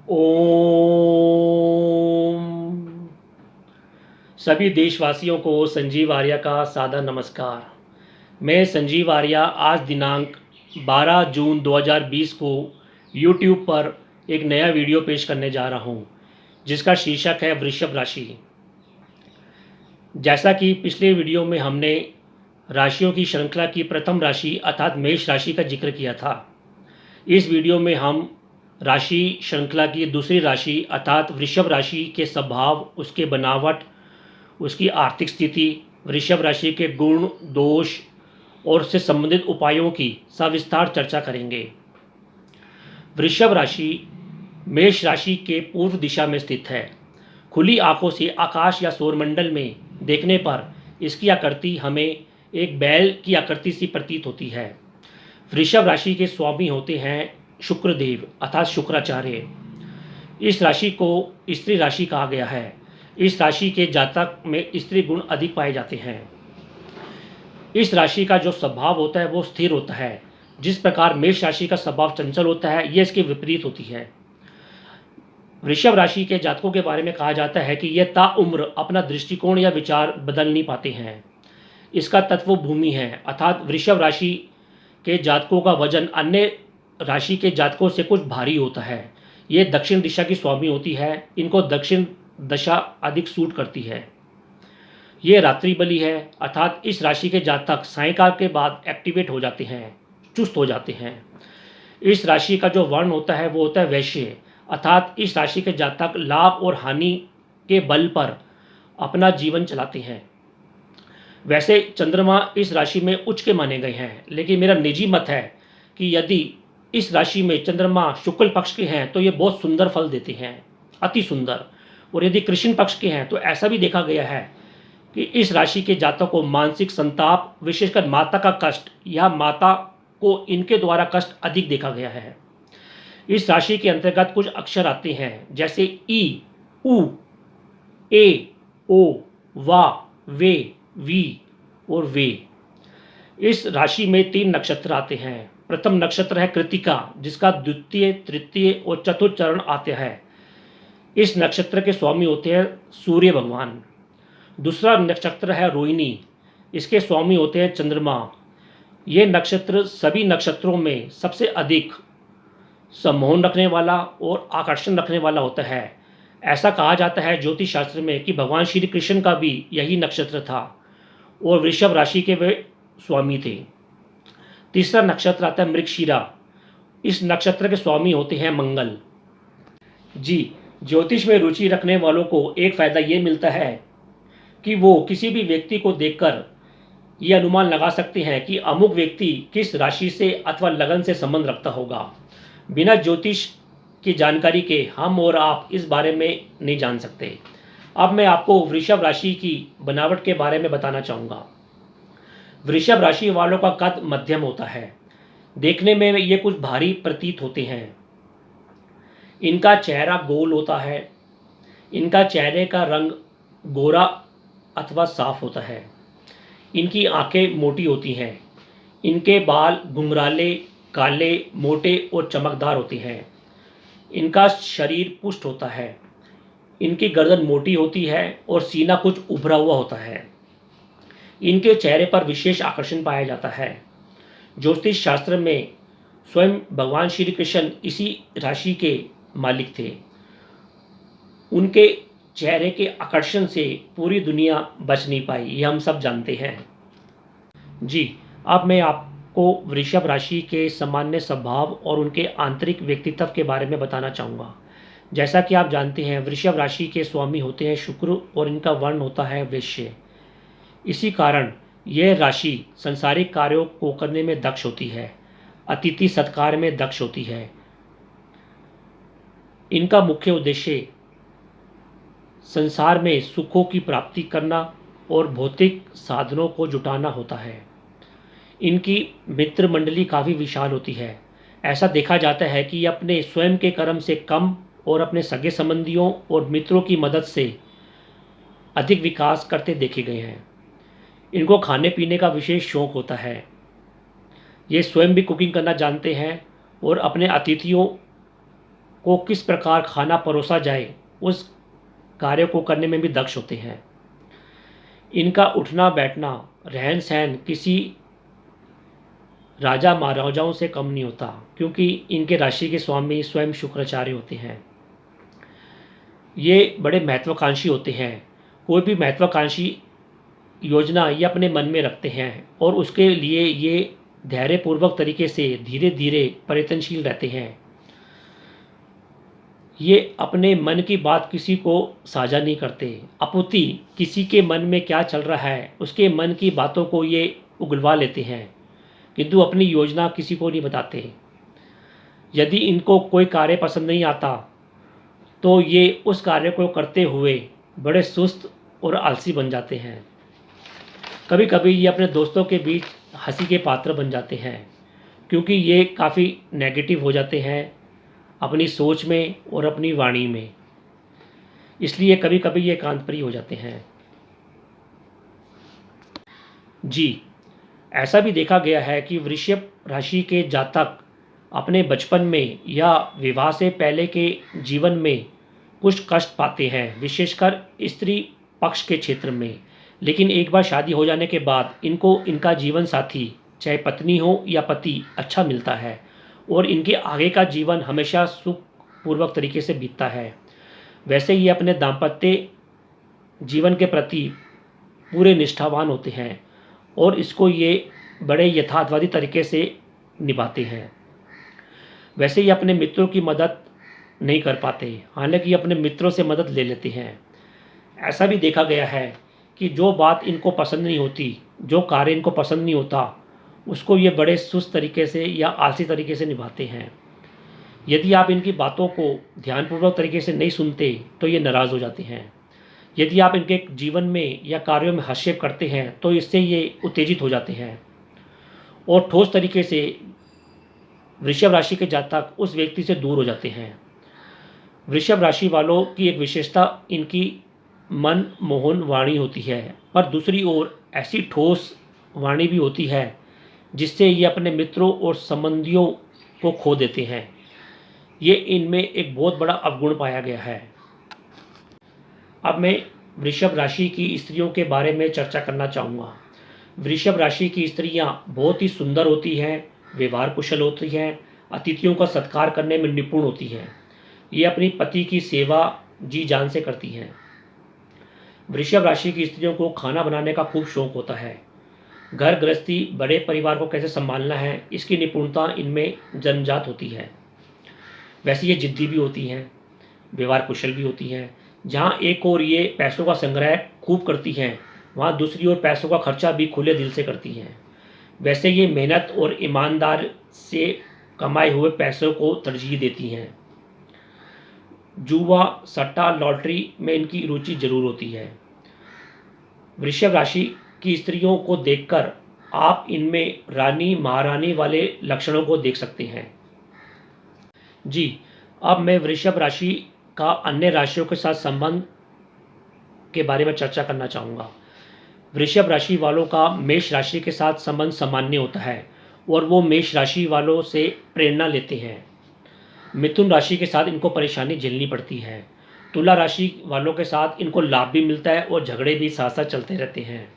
ओम सभी देशवासियों को संजीव आर्या का सादर नमस्कार। मैं संजीव आर्या आज दिनांक 12 जून 2020 को यूट्यूब पर एक नया वीडियो पेश करने जा रहा हूं, जिसका शीर्षक है वृषभ राशि। जैसा कि पिछले वीडियो में हमने राशियों की श्रृंखला की प्रथम राशि अर्थात मेष राशि का जिक्र किया था, इस वीडियो में हम राशि श्रृंखला की दूसरी राशि अर्थात वृषभ राशि के स्वभाव, उसके बनावट, उसकी आर्थिक स्थिति, वृषभ राशि के गुण, दोष और उससे संबंधित उपायों की सविस्तार चर्चा करेंगे। वृषभ राशि मेष राशि के पूर्व दिशा में स्थित है। खुली आंखों से आकाश या सौरमंडल में देखने पर इसकी आकृति हमें एक बैल की आकृति सी प्रतीत होती है। वृषभ राशि के स्वामी होते हैं शुक्रदेव अर्थात शुक्राचार्य। इस राशि को स्त्री राशि कहा गया है। इस राशि के जातक में स्त्री गुण अधिक पाए जाते हैं। इस राशि का जो स्वभाव होता है वो स्थिर होता है। जिस प्रकार मेष राशि का स्वभाव चंचल होता है, ये इसके विपरीत होती है। वृषभ राशि के जातकों के बारे में कहा जाता है कि यह ताउम्र अपना दृष्टिकोण या विचार बदल नहीं पाते हैं। इसका तत्व भूमि है अर्थात वृषभ राशि के जातकों का वजन अन्य राशि के जातकों से कुछ भारी होता है। ये दक्षिण दिशा की स्वामी होती है। इनको दक्षिण दशा अधिक सूट करती है। ये रात्रि बली है अर्थात इस राशि के जातक सायंकाल के बाद एक्टिवेट हो जाते हैं, चुस्त हो जाते हैं। इस राशि का जो वर्ण होता है वो होता है वैश्य अर्थात इस राशि के जातक लाभ और हानि के बल पर अपना जीवन चलाते हैं। वैसे चंद्रमा इस राशि में उच्च के माने गए हैं, लेकिन मेरा निजी मत है कि यदि इस राशि में चंद्रमा शुक्ल पक्ष के हैं तो ये बहुत सुंदर फल देते हैं, अति सुंदर। और यदि कृष्ण पक्ष के हैं तो ऐसा भी देखा गया है कि इस राशि के जातकों को मानसिक संताप, विशेषकर माता का कष्ट या माता को इनके द्वारा कष्ट अधिक देखा गया है। इस राशि के अंतर्गत कुछ अक्षर आते हैं जैसे ई, उ, ए, ओ, वा, वे, वी और वे। इस राशि में 3 नक्षत्र आते हैं। प्रथम नक्षत्र है कृतिका, जिसका द्वितीय, तृतीय और चतुर्थ चरण आते हैं। इस नक्षत्र के स्वामी होते हैं सूर्य भगवान। दूसरा नक्षत्र है रोहिणी, इसके स्वामी होते हैं चंद्रमा। ये नक्षत्र सभी नक्षत्रों में सबसे अधिक सम्मोहन रखने वाला और आकर्षण रखने वाला होता है। ऐसा कहा जाता है ज्योतिष शास्त्र में कि भगवान श्री कृष्ण का भी यही नक्षत्र था और वृषभ राशि के वे स्वामी थे। तीसरा नक्षत्र आता है मृगशिरा। इस नक्षत्र के स्वामी होते हैं मंगल जी। ज्योतिष में रुचि रखने वालों को एक फायदा ये मिलता है कि वो किसी भी व्यक्ति को देखकर ये अनुमान लगा सकते हैं कि अमुक व्यक्ति किस राशि से अथवा लगन से संबंध रखता होगा। बिना ज्योतिष की जानकारी के हम और आप इस बारे में नहीं जान सकते। अब मैं आपको वृषभ राशि की बनावट के बारे में बताना चाहूँगा। वृषभ राशि वालों का कद मध्यम होता है। देखने में ये कुछ भारी प्रतीत होते हैं। इनका चेहरा गोल होता है। इनका चेहरे का रंग गोरा अथवा साफ होता है। इनकी आंखें मोटी होती हैं। इनके बाल घुंघराले, काले, मोटे और चमकदार होते हैं। इनका शरीर पुष्ट होता है। इनकी गर्दन मोटी होती है और सीना कुछ उभरा हुआ होता है। इनके चेहरे पर विशेष आकर्षण पाया जाता है। ज्योतिष शास्त्र में स्वयं भगवान श्री कृष्ण इसी राशि के मालिक थे। उनके चेहरे के आकर्षण से पूरी दुनिया बच नहीं पाई, ये हम सब जानते हैं जी। अब मैं आपको वृषभ राशि के सामान्य स्वभाव और उनके आंतरिक व्यक्तित्व के बारे में बताना चाहूँगा। जैसा कि आप जानते हैं वृषभ राशि के स्वामी होते हैं शुक्र और इनका वर्ण होता है वैश्य। इसी कारण यह राशि संसारिक कार्यों को करने में दक्ष होती है, अतिथि सत्कार में दक्ष होती है। इनका मुख्य उद्देश्य संसार में सुखों की प्राप्ति करना और भौतिक साधनों को जुटाना होता है। इनकी मित्र मंडली काफ़ी विशाल होती है। ऐसा देखा जाता है कि ये अपने स्वयं के कर्म से कम और अपने सगे संबंधियों और मित्रों की मदद से अधिक विकास करते देखे गए हैं। इनको खाने पीने का विशेष शौक होता है। ये स्वयं भी कुकिंग करना जानते हैं और अपने अतिथियों को किस प्रकार खाना परोसा जाए उस कार्य को करने में भी दक्ष होते हैं। इनका उठना बैठना रहन सहन किसी राजा महाराजाओं से कम नहीं होता, क्योंकि इनके राशि के स्वामी स्वयं शुक्राचार्य होते हैं। ये बड़े महत्वाकांक्षी होते हैं। कोई भी महत्वाकांक्षी योजना ये अपने मन में रखते हैं और उसके लिए ये धैर्यपूर्वक तरीके से धीरे धीरे प्रयत्नशील रहते हैं। ये अपने मन की बात किसी को साझा नहीं करते, अपुति किसी के मन में क्या चल रहा है उसके मन की बातों को ये उगलवा लेते हैं, किंतु अपनी योजना किसी को नहीं बताते। यदि इनको कोई कार्य पसंद नहीं आता तो ये उस कार्य को करते हुए बड़े सुस्त और आलसी बन जाते हैं। कभी कभी ये अपने दोस्तों के बीच हंसी के पात्र बन जाते हैं, क्योंकि ये काफ़ी नेगेटिव हो जाते हैं अपनी सोच में और अपनी वाणी में, इसलिए कभी कभी ये एकांतप्रिय हो जाते हैं। जी, ऐसा भी देखा गया है कि वृषभ राशि के जातक अपने बचपन में या विवाह से पहले के जीवन में कुछ कष्ट पाते हैं, विशेषकर स्त्री पक्ष के क्षेत्र में। लेकिन एक बार शादी हो जाने के बाद इनको इनका जीवन साथी, चाहे पत्नी हो या पति, अच्छा मिलता है और इनके आगे का जीवन हमेशा सुखपूर्वक तरीके से बीतता है। वैसे ये अपने दाम्पत्य जीवन के प्रति पूरे निष्ठावान होते हैं और इसको ये बड़े यथार्थवादी तरीके से निभाते हैं। वैसे ये अपने मित्रों की मदद नहीं कर पाते, हालांकि ये अपने मित्रों से मदद ले लेते हैं। ऐसा भी देखा गया है कि जो बात इनको पसंद नहीं होती, जो कार्य इनको पसंद नहीं होता, उसको ये बड़े सुस्त तरीके से या आलसी तरीके से निभाते हैं। यदि आप इनकी बातों को ध्यानपूर्वक तरीके से नहीं सुनते तो ये नाराज़ हो जाते हैं। यदि आप इनके जीवन में या कार्यों में हस्तक्षेप करते हैं तो इससे ये उत्तेजित हो जाते हैं और ठोस तरीके से वृषभ राशि के जातक उस व्यक्ति से दूर हो जाते हैं। वृषभ राशि वालों की एक विशेषता इनकी मन मोहन वाणी होती है, पर दूसरी ओर ऐसी ठोस वाणी भी होती है जिससे ये अपने मित्रों और संबंधियों को खो देते हैं। ये इनमें एक बहुत बड़ा अवगुण पाया गया है। अब मैं वृषभ राशि की स्त्रियों के बारे में चर्चा करना चाहूँगा। वृषभ राशि की स्त्रियाँ बहुत ही सुंदर होती हैं, व्यवहार कुशल होती हैं, अतिथियों का सत्कार करने में निपुण होती हैं। ये अपनी पति की सेवा जी जान से करती हैं। वृषभ राशि की स्त्रियों को खाना बनाने का खूब शौक होता है। घर गृहस्थी, बड़े परिवार को कैसे संभालना है, इसकी निपुणता इनमें जन्मजात होती है। वैसे ये जिद्दी भी होती हैं, व्यवहार कुशल भी होती हैं। जहाँ एक ओर ये पैसों का संग्रह खूब करती हैं, वहाँ दूसरी ओर पैसों का खर्चा भी खुले दिल से करती हैं। वैसे ये मेहनत और ईमानदार से कमाए हुए पैसों को तरजीह देती हैं। जुआ, सट्टा, लॉटरी में इनकी रुचि जरूर होती है। वृषभ राशि की स्त्रियों को देखकर आप इनमें रानी महारानी वाले लक्षणों को देख सकते हैं। जी, अब मैं वृषभ राशि का अन्य राशियों के साथ संबंध के बारे में चर्चा करना चाहूँगा। वृषभ राशि वालों का मेष राशि के साथ संबंध सामान्य होता है और वो मेष राशि वालों से प्रेरणा लेते हैं। मिथुन राशि के साथ इनको परेशानी झेलनी पड़ती है। तुला राशि वालों के साथ इनको लाभ भी मिलता है और झगड़े भी साथ साथ चलते रहते हैं।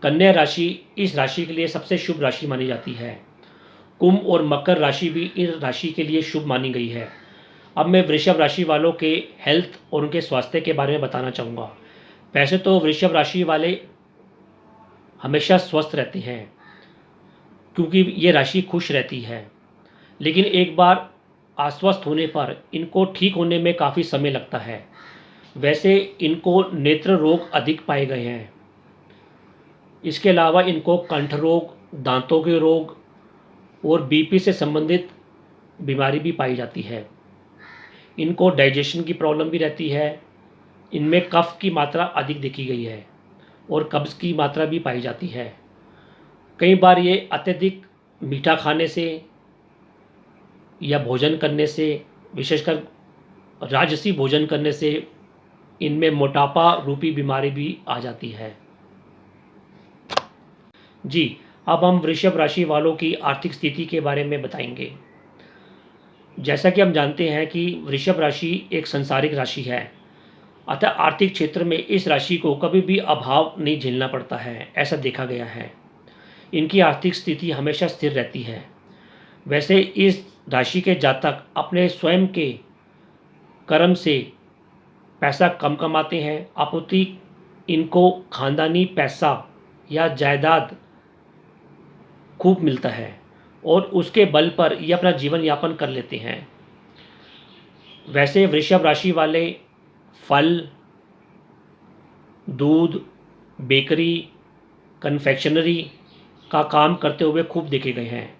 कन्या राशि इस राशि के लिए सबसे शुभ राशि मानी जाती है। कुंभ और मकर राशि भी इस राशि के लिए शुभ मानी गई है। अब मैं वृषभ राशि वालों के हेल्थ और उनके स्वास्थ्य के बारे में बताना चाहूँगा। वैसे तो वृषभ राशि वाले हमेशा स्वस्थ रहते हैं, क्योंकि ये राशि खुश रहती है, लेकिन एक बार अस्वस्थ होने पर इनको ठीक होने में काफ़ी समय लगता है। वैसे इनको नेत्र रोग अधिक पाए गए हैं। इसके अलावा इनको कंठ रोग, दांतों के रोग और बीपी से संबंधित बीमारी भी पाई जाती है। इनको डाइजेशन की प्रॉब्लम भी रहती है। इनमें कफ की मात्रा अधिक देखी गई है और कब्ज़ की मात्रा भी पाई जाती है। कई बार ये अत्यधिक मीठा खाने से या भोजन करने से, विशेषकर राजसी भोजन करने से, इनमें मोटापा रूपी बीमारी भी आ जाती है। जी, अब हम वृषभ राशि वालों की आर्थिक स्थिति के बारे में बताएंगे। जैसा कि हम जानते हैं कि वृषभ राशि एक संसारिक राशि है, अतः आर्थिक क्षेत्र में इस राशि को कभी भी अभाव नहीं झेलना पड़ता है, ऐसा देखा गया है। इनकी आर्थिक स्थिति हमेशा स्थिर रहती है। वैसे इस राशि के जातक अपने स्वयं के कर्म से पैसा कम कमाते हैं, आपूर्ति इनको खानदानी पैसा या जायदाद खूब मिलता है और उसके बल पर ये अपना जीवन यापन कर लेते हैं। वैसे वृषभ राशि वाले फल, दूध, बेकरी, कन्फेक्शनरी का काम करते हुए खूब देखे गए हैं।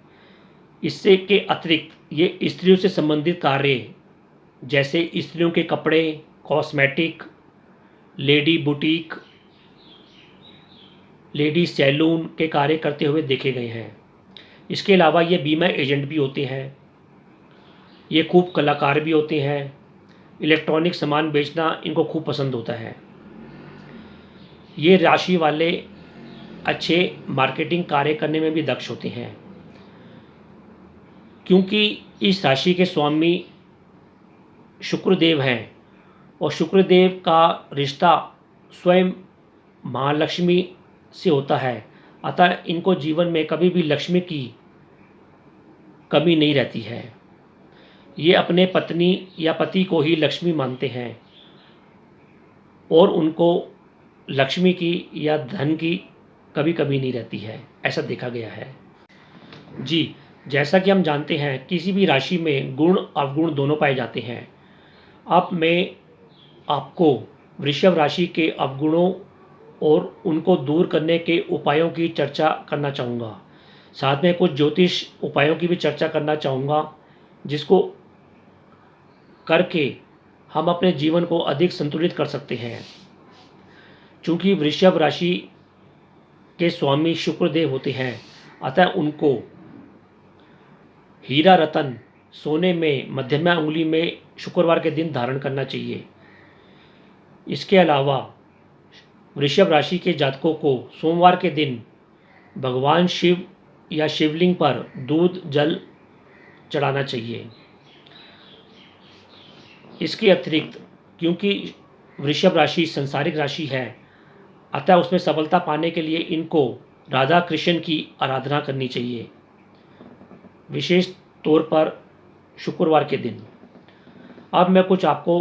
इससे के अतिरिक्त ये स्त्रियों से संबंधित कार्य जैसे स्त्रियों के कपड़े, cosmetic, lady boutique, lady salon के कार्य करते हुए देखे गए हैं। इसके अलावा ये बीमा एजेंट भी होते हैं, ये खूब कलाकार भी होते हैं, इलेक्ट्रॉनिक सामान बेचना इनको खूब पसंद होता है। ये राशि वाले अच्छे मार्केटिंग कार्य करने में भी दक्ष होते हैं, क्योंकि इस राशि के स्वामी शुक्रदेव हैं और शुक्रदेव का रिश्ता स्वयं महालक्ष्मी से होता है, अतः इनको जीवन में कभी भी लक्ष्मी की कमी नहीं रहती है। ये अपने पत्नी या पति को ही लक्ष्मी मानते हैं और उनको लक्ष्मी की या धन की कभी कमी नहीं रहती है, ऐसा देखा गया है। जी, जैसा कि हम जानते हैं किसी भी राशि में गुण अवगुण दोनों पाए जाते हैं। अब मैं आपको वृषभ राशि के अवगुणों और उनको दूर करने के उपायों की चर्चा करना चाहूँगा। साथ में कुछ ज्योतिष उपायों की भी चर्चा करना चाहूँगा, जिसको करके हम अपने जीवन को अधिक संतुलित कर सकते हैं। चूँकि वृषभ राशि के स्वामी शुक्रदेव होते हैं, अतः उनको हीरा रतन सोने में मध्यमा उंगली में शुक्रवार के दिन धारण करना चाहिए। इसके अलावा वृषभ राशि के जातकों को सोमवार के दिन भगवान शिव या शिवलिंग पर दूध जल चढ़ाना चाहिए। इसके अतिरिक्त क्योंकि वृषभ राशि संसारिक राशि है, अतः उसमें सफलता पाने के लिए इनको राधा कृष्ण की आराधना करनी चाहिए, विशेष तौर पर शुक्रवार के दिन। अब मैं कुछ आपको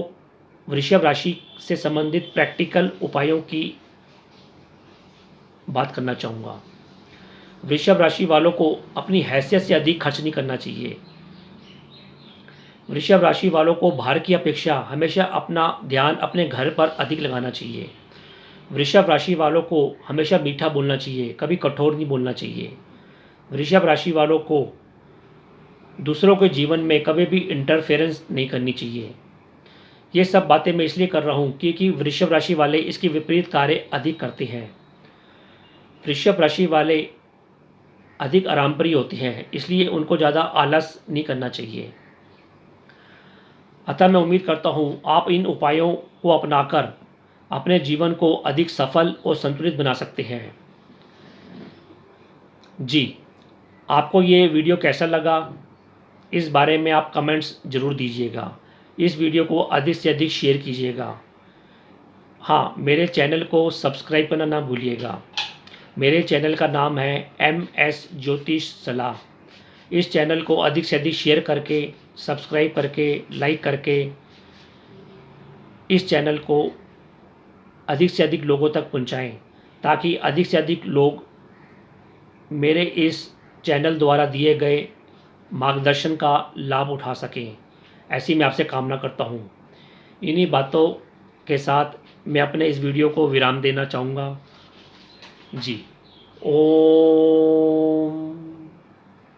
वृषभ राशि से संबंधित प्रैक्टिकल उपायों की बात करना चाहूँगा। वृषभ राशि वालों को अपनी हैसियत से अधिक खर्च नहीं करना चाहिए। वृषभ राशि वालों को बाहर की अपेक्षा हमेशा अपना ध्यान अपने घर पर अधिक लगाना चाहिए। वृषभ राशि वालों को हमेशा मीठा बोलना चाहिए, कभी कठोर नहीं बोलना चाहिए। वृषभ राशि वालों को दूसरों के जीवन में कभी भी इंटरफेरेंस नहीं करनी चाहिए। ये सब बातें मैं इसलिए कर रहा हूँ क्योंकि वृषभ राशि वाले इसके विपरीत कार्य अधिक करते हैं। वृषभ राशि वाले अधिक आरामप्रिय होते हैं, इसलिए उनको ज़्यादा आलस नहीं करना चाहिए। अतः मैं उम्मीद करता हूँ आप इन उपायों को अपनाकर अपने जीवन को अधिक सफल और संतुलित बना सकते हैं। जी, आपको ये वीडियो कैसा लगा, इस बारे में आप कमेंट्स ज़रूर दीजिएगा। इस वीडियो को अधिक से अधिक शेयर कीजिएगा। हाँ, मेरे चैनल को सब्सक्राइब करना ना भूलिएगा। मेरे चैनल का नाम है MS ज्योतिष सलाह। इस चैनल को अधिक से अधिक शेयर करके, सब्सक्राइब करके, लाइक करके इस चैनल को अधिक से अधिक लोगों तक पहुंचाएं, ताकि अधिक से अधिक लोग मेरे इस चैनल द्वारा दिए गए मार्गदर्शन का लाभ उठा सकें। ऐसी मैं आपसे कामना करता हूँ। इन्हीं बातों के साथ मैं अपने इस वीडियो को विराम देना चाहूँगा। जी, ओम।